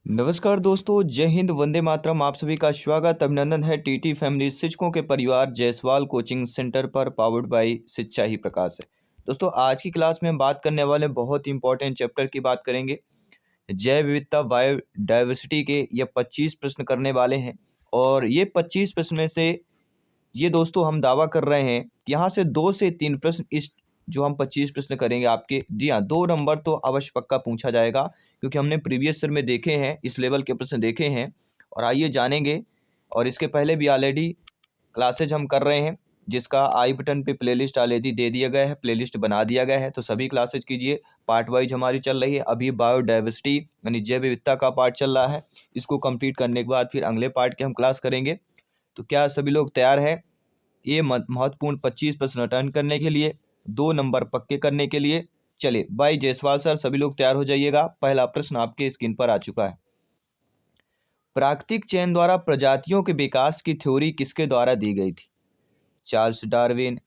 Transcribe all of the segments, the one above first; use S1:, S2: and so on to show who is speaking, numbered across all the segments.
S1: नमस्कार दोस्तों, जय हिंद, वंदे मातरम। आप सभी का स्वागत अभिनंदन है टीटी फैमिली शिक्षकों के परिवार जायसवाल कोचिंग सेंटर पर, पावर्ड बाय शिक्षा ही प्रकाश है। दोस्तों, आज की क्लास में हम बात करने वाले बहुत ही इंपॉर्टेंट चैप्टर की बात करेंगे। जैव विविधता बायोडाइवर्सिटी के ये 25 प्रश्न करने वाले हैं और ये 25 प्रश्न में से ये दोस्तों हम दावा कर रहे हैं कि यहाँ से 2 से 3 प्रश्न इस जो हम 25 प्रश्न करेंगे आपके, जी हाँ, 2 नंबर तो अवश्य पक्का पूछा जाएगा, क्योंकि हमने प्रीवियस ईयर में देखे हैं, इस लेवल के प्रश्न देखे हैं। और आइए जानेंगे। और इसके पहले भी ऑलरेडी क्लासेज हम कर रहे हैं, जिसका आई बटन पे प्लेलिस्ट ऑलरेडी दे दिया गया है, प्लेलिस्ट बना दिया गया है, तो सभी क्लासेज कीजिए। पार्ट वाइज हमारी चल रही है। अभी बायोडाइवर्सिटी यानी जैव विविधता का पार्ट चल रहा है। इसको कंप्लीट करने के बाद फिर अगले पार्ट के हम क्लास करेंगे। तो क्या सभी लोग तैयार हैं ये महत्वपूर्ण 25 प्रश्न अटेंड करने के लिए, 2 नंबर पक्के करने के लिए? चलिए, भाई जायसवाल सर, सभी लोग तैयार हो जाइएगा। पहला प्रश्न आपके स्क्रीन पर आ चुका है। प्राकृतिक चयन द्वारा प्रजातियों के विकास की थ्योरी किसके द्वारा दी गई थी? Charles Darwin,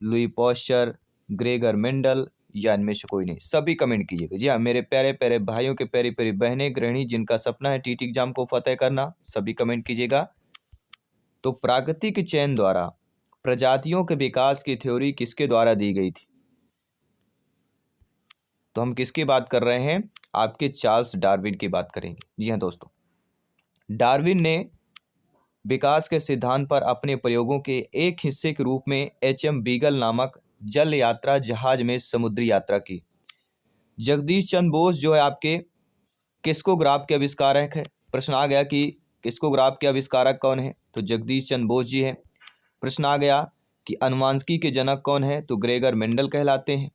S1: Louis Pasteur, Gregor Mendel या इनमें से कोई नहीं? सभी कमेंट कीजिएगा। जी हाँ, मेरे प्यारे प्यारे भाइयों के प्यारी प्यारी बहनें गृहिणी जिनका सपना है टीटी एग्जाम को फतेह करना, सभी कमेंट कीजिएगा। तो प्राकृतिक चयन द्वारा प्रजातियों के विकास की थ्योरी किसके द्वारा दी गई थी? तो हम किसकी बात कर रहे हैं? आपके चार्ल्स डार्विन की बात करेंगे। जी हाँ दोस्तों, डार्विन ने विकास के सिद्धांत पर अपने प्रयोगों के एक हिस्से के रूप में एचएम बीगल नामक जल यात्रा जहाज में समुद्री यात्रा की। जगदीश चंद्र बोस जो है आपके किस्कोग्राफ के आविष्कारक है। प्रश्न आ गया कि किस्कोग्राफ के आविष्कारक कौन है? तो जगदीश चंद्र बोस जी है। प्रश्न आ गया कि अनुवांशिकी के जनक कौन है? तो ग्रेगर मेंडल कहलाते हैं।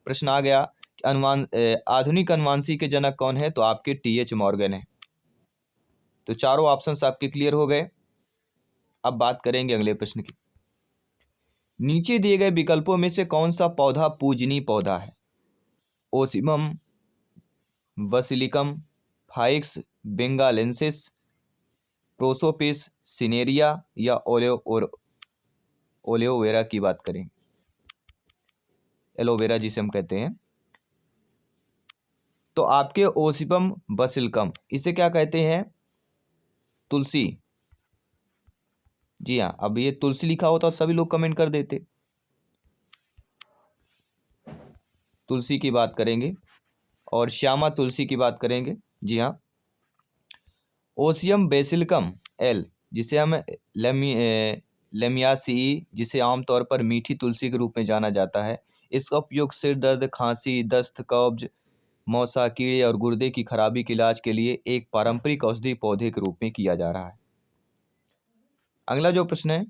S1: प्रश्न आ गया कि आधुनिक अनुवांशिकी के जनक कौन है? तो आपके टीएच मॉर्गन है। तो चारों ऑप्शंस आपके क्लियर हो गए। अब बात करेंगे अगले प्रश्न की। नीचे दिए गए विकल्पों में से कौन सा पौधा पूजनीय पौधा है? ओसिमम, वसिलिकम, फाइक्स बेंगालेंसिस, प्रोसोपिस सिनेरिया या ओलियोवेरा की बात करेंगे। एलोवेरा जिसे हम कहते हैं। तो आपके ओसिपम बसिलकम, इसे क्या कहते हैं? तुलसी। जी हाँ, अब ये तुलसी लिखा होता तो सभी लोग कमेंट कर देते। तुलसी की बात करेंगे और श्यामा तुलसी की बात करेंगे। जी हाँ, ओसियम बेसिलकम एल, जिसे हम लेमियासी, जिसे आमतौर पर मीठी तुलसी के रूप में जाना जाता है। इसका उपयोग सिर दर्द, खांसी, दस्त, कब्ज, मौसा, कीड़े और गुर्दे की खराबी के इलाज के लिए एक पारंपरिक औषधि पौधे के रूप में किया जा रहा है। अगला जो प्रश्न है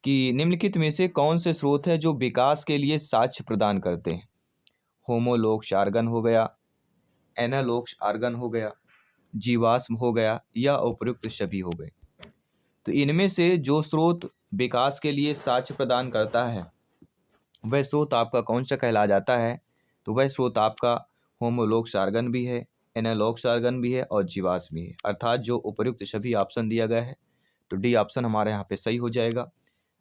S1: कि निम्नलिखित में से कौन से स्रोत है जो विकास के लिए साक्ष्य प्रदान करते हैं? होमोलोग्स आर्गन हो गया, एनालोग्स आर्गन हो गया, जीवाश्म हो गया या उपयुक्त सभी हो गए। तो इनमें से जो स्रोत विकास के लिए साक्ष्य प्रदान करता है वह स्रोत आपका कौन सा कहला जाता है? तो वह स्रोत आपका होमोलोग्स आर्गन भी है, एनालॉग्स आर्गन भी है और जीवाश्म भी है, अर्थात जो उपयुक्त सभी ऑप्शन दिया गया है। तो डी ऑप्शन हमारे यहाँ पे सही हो जाएगा।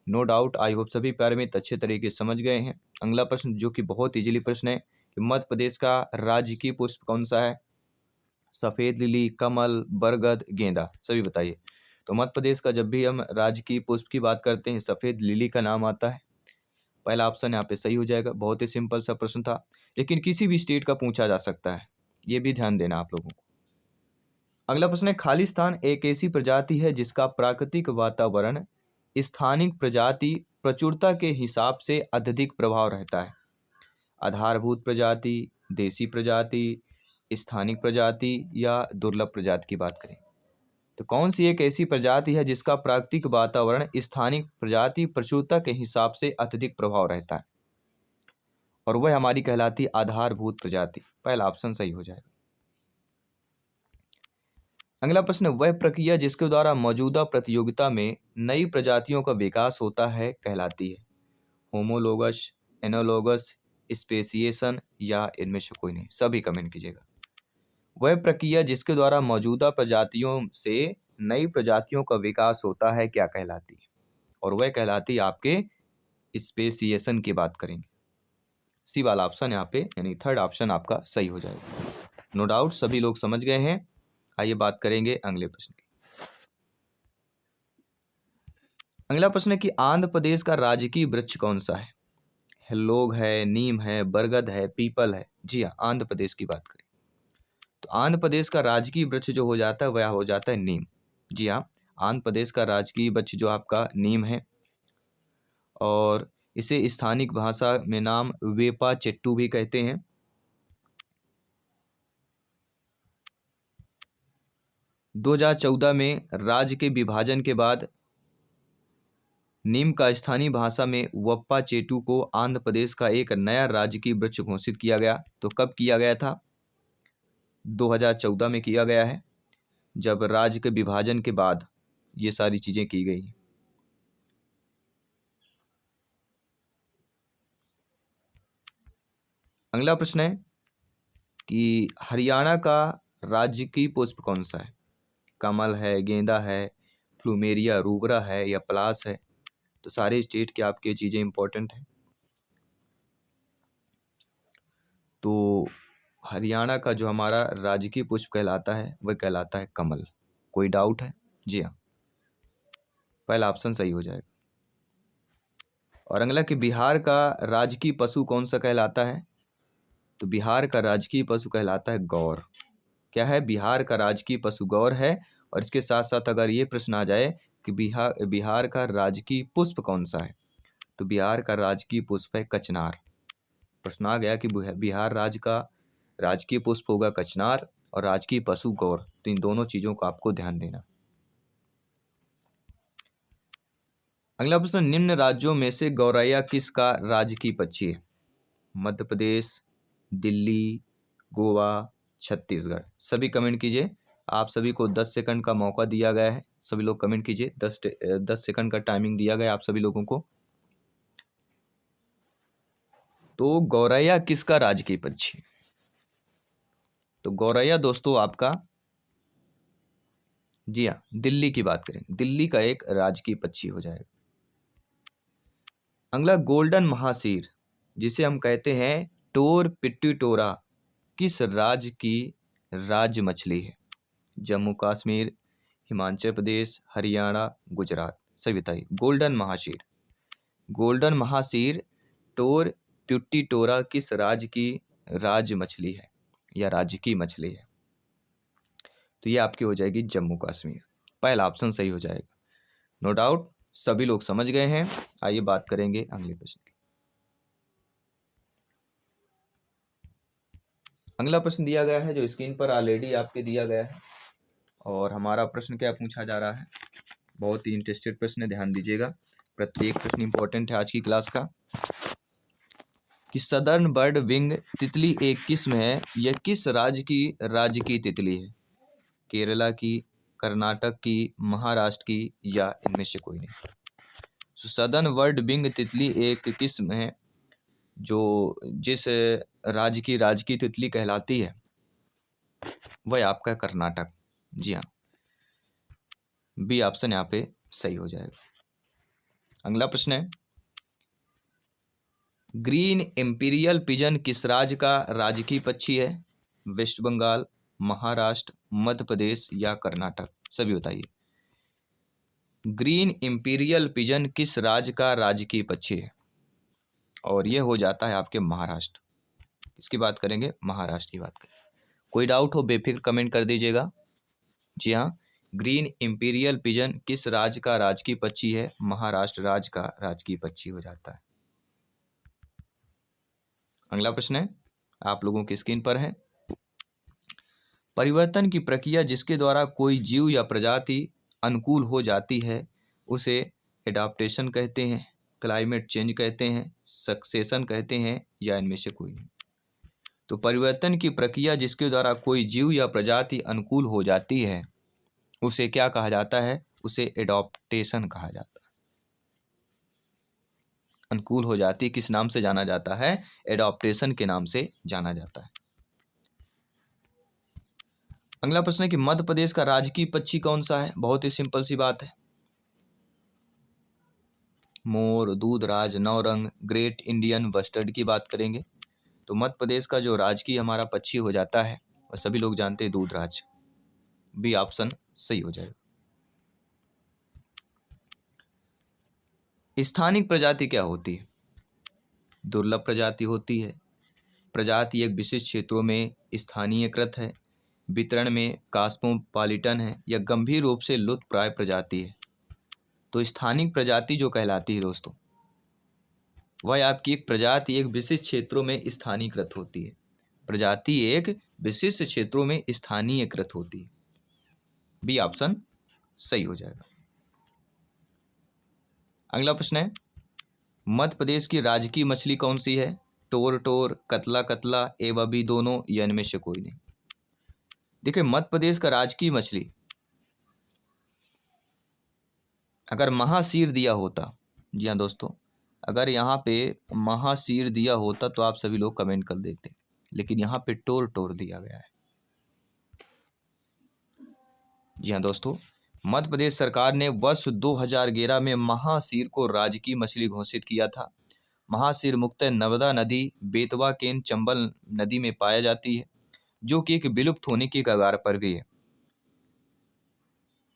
S1: नो डाउट, आई होप सभी पैरामीटर अच्छे तरीके से समझ गए हैं। अगला प्रश्न जो कि बहुत इजीली प्रश्न है कि मध्य प्रदेश का राजकीय पुष्प कौन सा है? सफ़ेद लिली, कमल, बरगद, गेंदा, सभी बताइए। तो मध्य प्रदेश का जब भी हम राजकीय पुष्प की बात करते हैं सफ़ेद लिली का नाम आता है। पहला ऑप्शन यहाँ पे सही हो जाएगा। बहुत ही सिंपल सा प्रश्न था, लेकिन किसी भी स्टेट का पूछा जा सकता है, ये भी ध्यान देना आप लोगों को। अगला प्रश्न है, खालिस्तान एक ऐसी प्रजाति है जिसका प्राकृतिक वातावरण स्थानिक प्रजाति प्रचुरता के हिसाब से अत्यधिक प्रभाव रहता है। आधारभूत प्रजाति, देसी प्रजाति, स्थानिक प्रजाति या दुर्लभ प्रजाति की बात करें तो कौन सी एक ऐसी प्रजाति है जिसका प्राकृतिक वातावरण स्थानिक प्रजाति प्रचुरता के हिसाब से अत्यधिक प्रभाव रहता है? और वह हमारी कहलाती आधारभूत प्रजाति। पहला ऑप्शन सही हो जाएगा। अगला प्रश्न, वह प्रक्रिया जिसके द्वारा मौजूदा प्रतियोगिता में नई प्रजातियों का विकास होता है कहलाती है? होमोलोगस, एनालोगस, स्पेसिएशन या इनमें से कोई नहीं? सभी कमेंट कीजिएगा। वह प्रक्रिया जिसके द्वारा मौजूदा प्रजातियों से नई प्रजातियों का विकास होता है क्या कहलाती है? और वह कहलाती है आपके स्पेसिएशन की बात करेंगे। सी वाला ऑप्शन यहाँ पे यानी थर्ड ऑप्शन आपका सही हो जाएगा। नो डाउट सभी लोग समझ गए हैं। आइए बात करेंगे अगले प्रश्न की। अगला प्रश्न है कि आंध्र प्रदेश का राजकीय वृक्ष कौन सा है? लोग है, नीम है, बरगद है, पीपल है। जी हाँ, आंध्र प्रदेश की बात करें तो आंध्र प्रदेश का राजकीय वृक्ष जो हो जाता है वह हो जाता है नीम। जी हाँ, आंध्र प्रदेश का राजकीय वृक्ष जो आपका नीम है, और इसे स्थानिक भाषा में नाम वेपा चेट्टू भी कहते हैं। दो 2014 में राज्य के विभाजन के बाद नीम का स्थानीय भाषा में वप्पा चेटू को आंध्र प्रदेश का एक नया राजकीय वृक्ष घोषित किया गया। तो कब किया गया था? 2014 में किया गया है, जब राज्य के विभाजन के बाद ये सारी चीजें की गई। अगला प्रश्न है कि हरियाणा का राजकीय पुष्प कौन सा है? कमल है, गेंदा है, प्लूमेरिया रूबरा है या पलास है? तो सारे स्टेट के आपके चीजें इंपॉर्टेंट हैं। तो हरियाणा का जो हमारा राजकीय पुष्प कहलाता है वह कहलाता है कमल। कोई डाउट है? जी हाँ, पहला ऑप्शन सही हो जाएगा। और अगला कि बिहार का राजकीय पशु कौन सा कहलाता है? तो बिहार का राजकीय पशु कहलाता है गौर। क्या है? बिहार का राजकीय पशु गौर है। और इसके साथ साथ अगर ये प्रश्न आ जाए कि बिहार का राजकीय पुष्प कौन सा है, तो बिहार का राजकीय पुष्प है कचनार। प्रश्न आ गया कि बिहार राज्य का राजकीय पुष्प होगा कचनार और राजकीय पशु गौर। तो इन दोनों चीजों को आपको ध्यान देना। अगला प्रश्न, निम्न राज्यों में से गौरैया किसका राजकीय पक्षी है? मध्य प्रदेश, दिल्ली, गोवा, छत्तीसगढ़। सभी कमेंट कीजिए। आप सभी को 10 सेकंड का मौका दिया गया है। सभी लोग कमेंट कीजिए। 10 सेकंड का टाइमिंग दिया गया आप सभी लोगों को। तो गौरैया किसका राजकीय पक्षी? तो गौरैया दोस्तों आपका, जी हाँ, दिल्ली की बात करें, दिल्ली का एक राजकीय पक्षी हो जाएगा। अगला, गोल्डन महासीर जिसे हम कहते हैं टोर पिट्यूटोरा, किस राज्य की राज्य मछली है? जम्मू कश्मीर, हिमाचल प्रदेश, हरियाणा, गुजरात। सही बताइए। गोल्डन महासीर टोर पिट्यूटोरा किस राज्य की राज्य मछली है या राज्य की मछली है? तो ये आपकी हो जाएगी जम्मू कश्मीर। पहला ऑप्शन सही हो जाएगा। नो डाउट सभी लोग समझ गए हैं। आइए बात करेंगे अगले प्रश्न की। अगला प्रश्न दिया गया है जो स्क्रीन पर ऑलरेडी आपके दिया गया है। और हमारा प्रश्न क्या पूछा जा रहा है? बहुत ही इंटरेस्टेड प्रश्न है, ध्यान दीजिएगा। प्रत्येक प्रश्न इंपॉर्टेंट है आज की क्लास का। कि सदर्न बर्ड विंग तितली एक किस्म है, यह किस राज्य की तितली है? केरला की, कर्नाटक की, महाराष्ट्र की या इनमें से कोई नहीं? सदर्न बर्ड विंग तितली एक किस्म है जो जिस राज्य की तितली कहलाती है वह आपका कर्नाटक। जी हाँ, बी ऑप्शन यहाँ पे सही हो जाएगा। अगला प्रश्न है, ग्रीन इंपीरियल पिजन किस राज्य का राजकीय पक्षी है? वेस्ट बंगाल, महाराष्ट्र, मध्य प्रदेश या कर्नाटक? सभी बताइए। ग्रीन इंपीरियल पिजन किस राज्य का राजकीय पक्षी है? और ये हो जाता है आपके महाराष्ट्र। इसकी बात करेंगे, महाराष्ट्र की बात करें। कोई डाउट हो बेफिक्र कमेंट कर दीजिएगा। जी हाँ, ग्रीन इंपीरियल पिजन किस राज्य का राजकीय पक्षी है? महाराष्ट्र राज्य का राजकीय पक्षी हो जाता है। अगला प्रश्न है आप लोगों की स्क्रीन पर है, परिवर्तन की प्रक्रिया जिसके द्वारा कोई जीव या प्रजाति अनुकूल हो जाती है उसे एडाप्टेशन कहते हैं, क्लाइमेट चेंज कहते हैं, सक्सेशन कहते हैं या इनमें से कोई नहीं? तो परिवर्तन की प्रक्रिया जिसके द्वारा कोई जीव या प्रजाति अनुकूल हो जाती है उसे क्या कहा जाता है? उसे एडॉप्टेशन कहा जाता है। अनुकूल हो जाती किस नाम से जाना जाता है? एडॉप्टेशन के नाम से जाना जाता है। अगला प्रश्न है कि मध्य प्रदेश का राजकीय पक्षी कौन सा है? बहुत ही सिंपल सी बात है, मोर, दूधराज, नौरंग, ग्रेट इंडियन बस्टर्ड की बात करेंगे तो मध्य प्रदेश का जो राजकीय हमारा पक्षी हो जाता है वह सभी लोग जानते हैं दूधराज। बी ऑप्शन सही हो जाएगा। स्थानिक प्रजाति क्या होती है? दुर्लभ प्रजाति होती है। प्रजाति एक विशिष्ट क्षेत्रों में स्थानीयकृत है। वितरण में कॉस्मोपॉलिटन है या गंभीर रूप से लुप्तप्राय प्रजाति है। तो स्थानिक प्रजाति जो कहलाती है दोस्तों, वह आपकी एक प्रजाति एक विशिष्ट क्षेत्रों में स्थानीयकृत होती है। प्रजाति एक विशिष्ट क्षेत्रों में स्थानीयकृत होती है। बी ऑप्शन सही हो जाएगा। अगला प्रश्न है, मध्य प्रदेश की राजकीय मछली कौन सी है? टोर टोर, कतला कतला, एवं दोनों, या इनमें से कोई नहीं। देखिए, मध्य प्रदेश का राजकीय मछली अगर महासीर दिया होता, जी हाँ दोस्तों, अगर यहाँ पे महासीर दिया होता तो आप सभी लोग कमेंट कर देते, लेकिन यहाँ पे टोर टोर दिया गया है। जी हाँ दोस्तों, मध्य प्रदेश सरकार ने वर्ष 2011 में महासीर को राजकीय मछली घोषित किया था। महासीर मुख्यतः नर्मदा नदी, बेतवा केन, चंबल नदी में पाया जाती है, जो कि एक विलुप्त होने की कगार पर भी है।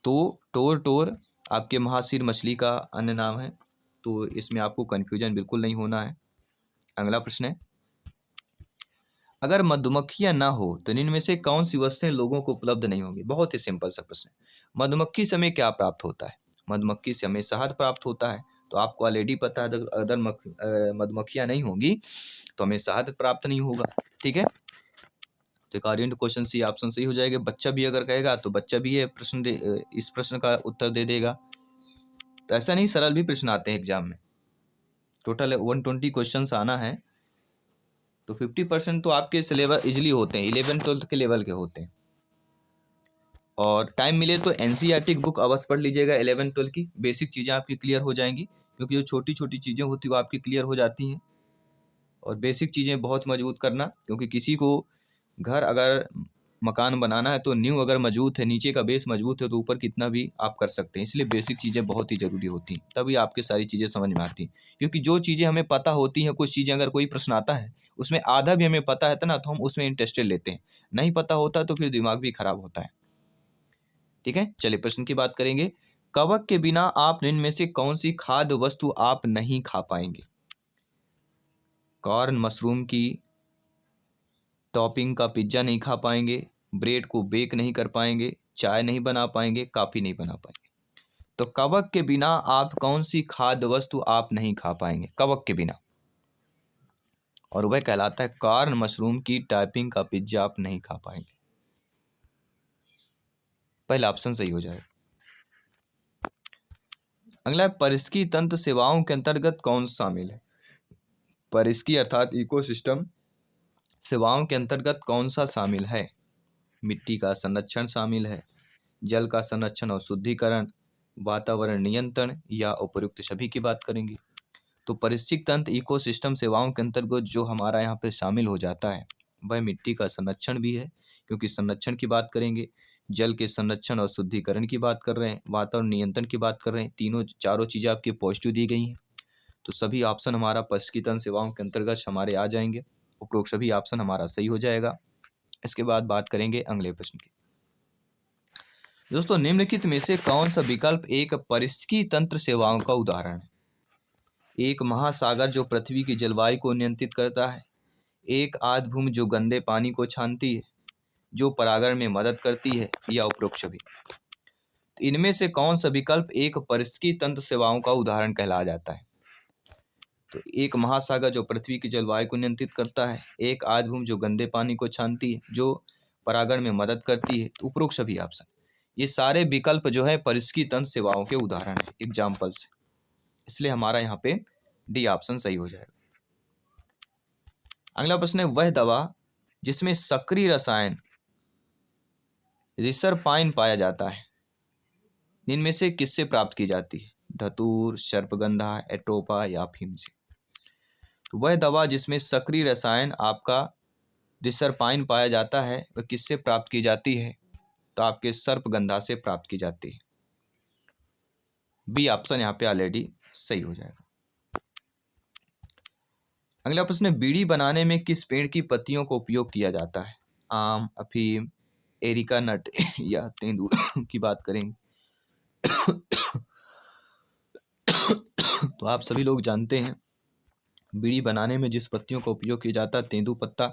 S1: तो टोर टोर आपके महासीर मछली का अन्य नाम है, तो इसमें आपको कंफ्यूजन बिल्कुल नहीं होना है। अगला प्रश्न है, अगर मधुमक्खियां ना हो तो इनमें से कौन सी वस्तुएं लोगों को उपलब्ध नहीं होंगी? बहुत ही सिंपल सा प्रश्न है। मधुमक्खी से हमें क्या प्राप्त होता है? मधुमक्खी से हमें शहद प्राप्त होता है। तो आपको ऑलरेडी पता है, अगर मधुमक्खियां नहीं होंगी तो हमें शहद प्राप्त नहीं होगा। ठीक है, तो एक ऑरिएंट क्वेश्चन सी ऑप्शन सही हो जाएगा। बच्चा भी अगर कहेगा तो बच्चा भी ये प्रश्न इस प्रश्न का उत्तर दे देगा। तो ऐसा नहीं, सरल भी प्रश्न आते हैं एग्जाम में। टोटल 120 क्वेश्चन आना है, तो 50% तो आपके सिलेबस इजिली होते हैं, 11-12 के लेवल के होते हैं। और टाइम मिले तो एनसीईआरटी बुक अवश्य पढ़ लीजिएगा। 11-12 की बेसिक चीज़ें आपकी क्लियर हो जाएंगी, क्योंकि जो छोटी छोटी चीज़ें होती हैं वो आपकी क्लियर हो जाती हैं। और बेसिक चीज़ें बहुत मजबूत करना, क्योंकि किसी को घर अगर मकान बनाना है तो नींव अगर मजबूत है, नीचे का बेस मजबूत है, तो ऊपर कितना भी आप कर सकते हैं। इसलिए बेसिक चीज़ें बहुत ही ज़रूरी होती हैं, तभी आपकी सारी चीज़ें समझ में आती हैं। क्योंकि जो चीज़ें हमें पता होती हैं, कुछ चीज़ें अगर कोई प्रश्न आता है उसमें आधा भी हमें पता है तो ना, तो हम उसमें इंटरेस्टेड लेते हैं। नहीं पता होता तो फिर दिमाग भी खराब होता है। ठीक है, चलिए प्रश्न की बात करेंगे। कवक के बिना आप इनमें से कौन सी खाद्य वस्तु आप नहीं खा पाएंगे? कॉर्न मशरूम की टॉपिंग का पिज्ज़ा नहीं खा पाएंगे, ब्रेड को बेक नहीं कर पाएंगे, चाय नहीं बना पाएंगे, कॉफ़ी नहीं बना पाएंगे। तो कवक के बिना आप कौन सी खाद्य वस्तु आप नहीं खा पाएंगे? कवक के बिना, और वह कहलाता है कॉर्न मशरूम की टॉपिंग का पिज्ज़ा आप नहीं खा पाएंगे। पहला ऑप्शन सही हो जाएगा। अगला है, पारिस्थितिकी तंत्र सेवाओं के अंतर्गत कौन शामिल है? पारिस्थितिकी अर्थात इकोसिस्टम सेवाओं के अंतर्गत कौन सा शामिल है? मिट्टी का संरक्षण शामिल है, जल का संरक्षण और शुद्धिकरण, वातावरण नियंत्रण, या उपयुक्त सभी की बात करेंगे। तो पारिस्थितिक तंत्र इकोसिस्टम सेवाओं के अंतर्गत जो हमारा यहाँ पे शामिल हो जाता है वह मिट्टी का संरक्षण भी है, क्योंकि संरक्षण की बात करेंगे, जल के संरक्षण और शुद्धिकरण की बात कर रहे हैं, वातावरण नियंत्रण की बात कर रहे हैं। तीनों चारों चीज़ें आपकी पॉजिटिव दी गई हैं, तो सभी ऑप्शन हमारा पारिस्थितिक तंत्र सेवाओं के अंतर्गत हमारे आ जाएंगे। उपरोक्त सभी ऑप्शन हमारा सही हो जाएगा। इसके बाद बात करेंगे अगले प्रश्न की। दोस्तों, निम्नलिखित में से कौन सा विकल्प एक पारिस्थितिकी तंत्र सेवाओं का उदाहरण है? एक महासागर जो पृथ्वी की जलवायु को नियंत्रित करता है, एक आर्द्र जो गंदे पानी को छानती है, जो परागण में मदद करती है, या उपरोक्त सभी। तो इनमें से कौन सा विकल्प एक पारिस्थितिकी तंत्र सेवाओं का उदाहरण कहलाया जाता है? तो एक महासागर जो पृथ्वी की जलवायु को नियंत्रित करता है, एक आर्द्र जो गंदे पानी को छानती है, जो परागण में मदद करती है, तो उपरोक्त सभी ऑप्शन। ये सारे विकल्प जो है पारिस्थितिकी तंत्र सेवाओं के उदाहरण है, एग्जाम्पल्स, इसलिए हमारा यहाँ पे डी ऑप्शन सही हो जाएगा। अगला प्रश्न है, वह दवा जिसमें सक्रिय रसायन रिसरपाइन पाया जाता है, इनमें से किससे प्राप्त की जाती है? धतूर, सर्पगंधा, एट्रोपा, या अफीम से। तो वह दवा जिसमें सक्रिय रसायन आपका रिसरपाइन पाया जाता है वह किससे प्राप्त की जाती है? तो आपके सर्पगंधा से प्राप्त की जाती है। बी ऑप्शन यहाँ पे ऑलरेडी सही हो जाएगा। अगला प्रश्न है, बीड़ी बनाने में किस पेड़ की पत्तियों का उपयोग किया जाता है? आम, अफीम, एरिका नट या तेंदू की बात करेंगे तो आप सभी लोग जानते हैं बीड़ी बनाने में जिस पत्तियों का उपयोग किया जाता है तेंदू पत्ता।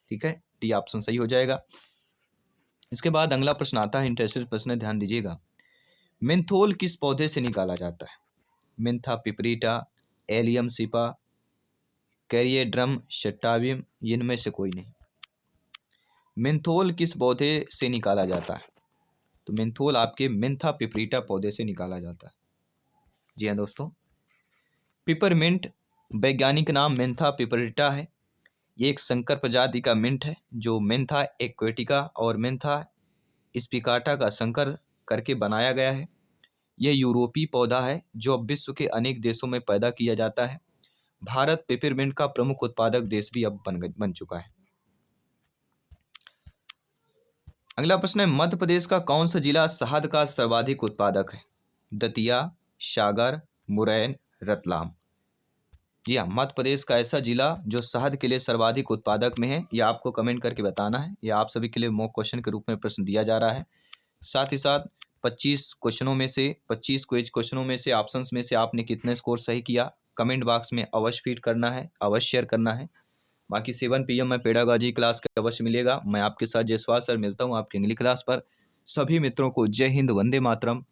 S1: ठीक है, डी ऑप्शन सही हो जाएगा। इसके बाद अगला प्रश्न आता है, इंटरेस्टिंग प्रश्न है, ध्यान दीजिएगा। मेंथोल किस पौधे से निकाला जाता है? मेंथा पिपरीटा, एलियम सिपा, कैरिएड्रम शट्टावियम, इनमें से कोई नहीं। मेंथोल किस पौधे से निकाला जाता है? तो मेंथोल आपके मेंथा पिपरीटा पौधे से निकाला जाता है। जी हाँ दोस्तों, पिपरमिंट वैज्ञानिक नाम मेंथा पिपरीटा है। ये एक संकर प्रजाति का मिंट है जो मेंथा एक्वेटिका और मेंथा स्पिकाटा का संकर करके बनाया गया है। यह यूरोपीय पौधा है जो अब विश्व के अनेक देशों में पैदा किया जाता है। भारत पेपरमिंट का प्रमुख उत्पादक देश भी अब बन चुका है। अगला प्रश्न है, मध्य प्रदेश का कौन सा जिला शहद का सर्वाधिक उत्पादक है? दतिया, सागर, मुरैना, रतलाम। जी हाँ, मध्य प्रदेश का ऐसा जिला जो शहद के लिए सर्वाधिक उत्पादक में है, यह आपको कमेंट करके बताना है। यह आप सभी के लिए मॉक क्वेश्चन के रूप में प्रश्न दिया जा रहा है। साथ ही साथ 25 क्वेश्चनों में से 25 क्विज क्वेश्चनों में से ऑप्शंस में से आपने कितने स्कोर सही किया, कमेंट बॉक्स में अवश्य फीड करना है, अवश्य शेयर करना है। बाकी 7 PM में पेडागॉजी क्लास का अवश्य मिलेगा। मैं आपके साथ जयसवाल सर मिलता हूँ आपकी इंग्लिश क्लास पर। सभी मित्रों को जय हिंद, वंदे मातरम।